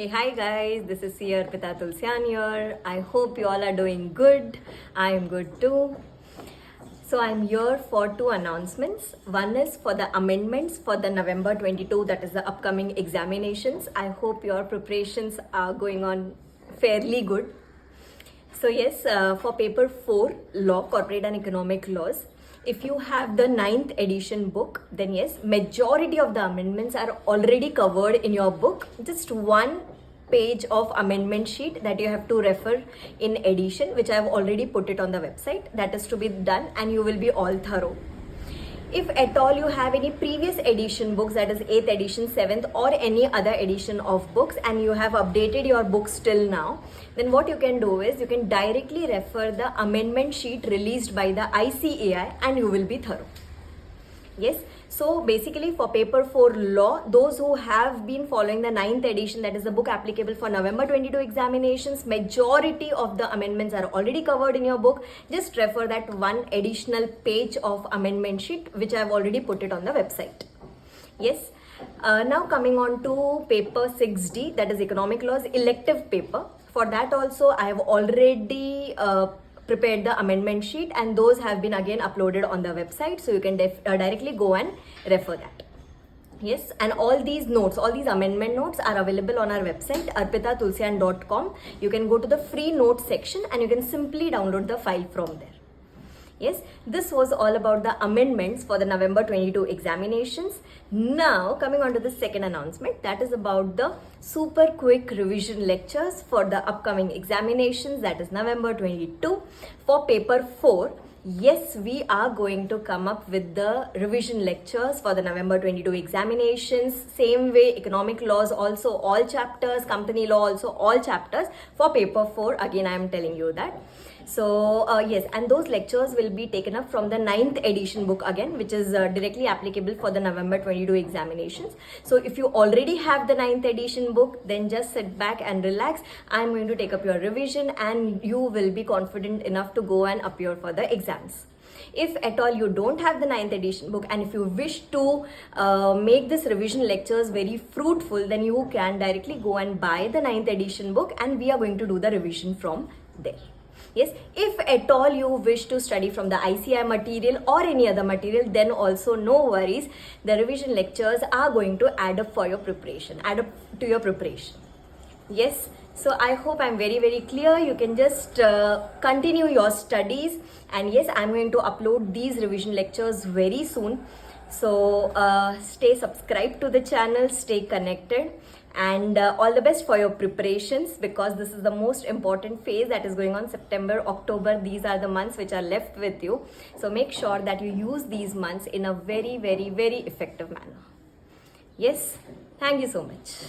Hey, hi guys, this is Arpita Tulsyan here. I hope you all are doing good. I am good too. So I'm here for two announcements. One is for the amendments for the November 22, that is the upcoming examinations. I hope your preparations are going on fairly good. So yes, for paper 4, Law, Corporate and Economic Laws, if you have the 9th edition book, then yes, majority of the amendments are already covered in your book. Just one page of amendment sheet that you have to refer in edition, which I have already put it on the website. That is to be done and you will be all thorough. If at all you have any previous edition books, that is 8th edition, 7th or any other edition of books, and you have updated your books till now, then what you can do is you can directly refer the amendment sheet released by the ICAI and you will be thorough. Yes, so basically for paper 4 law, those who have been following the 9th edition, that is the book applicable for November 22 examinations, majority of the amendments are already covered in your book. Just refer that one additional page of amendment sheet which I have already put it on the website. Yes, now coming on to paper 6D, that is economic laws, elective paper. For that also I have already prepared the amendment sheet and those have been again uploaded on the website, so you can directly go and refer that. Yes, and all these notes, all these amendment notes are available on our website arpitatulsyan.com. You can go to the free notes section and you can simply download the file from there. Yes, this was all about the amendments for the November 22 examinations. Now coming on to the second announcement, that is about the super quick revision lectures for the upcoming examinations, that is November 22 for paper 4. Yes, we are going to come up with the revision lectures for the November 22 examinations. Same way, economic laws also all chapters, company law also all chapters for paper 4. Again, I am telling you that. So yes, and those lectures will be taken up from the 9th edition book again, which is directly applicable for the November 22 examinations. So if you already have the 9th edition book, then just sit back and relax. I'm going to take up your revision and you will be confident enough to go and appear for the exams. If at all you don't have the 9th edition book and if you wish to make this revision lectures very fruitful, then you can directly go and buy the 9th edition book and we are going to do the revision from there. Yes, if at all you wish to study from the ICI material or any other material, then also no worries. The revision lectures are going to add up for your preparation, add up to your preparation. Yes, so I hope I'm very clear. You can just continue your studies, and yes, I'm going to upload these revision lectures very soon. So stay subscribed to the channel, stay connected, and all the best for your preparations, because this is the most important phase that is going on. September, October, these are the months which are left with you. So make sure that you use these months in a very effective manner. Yes, thank you so much.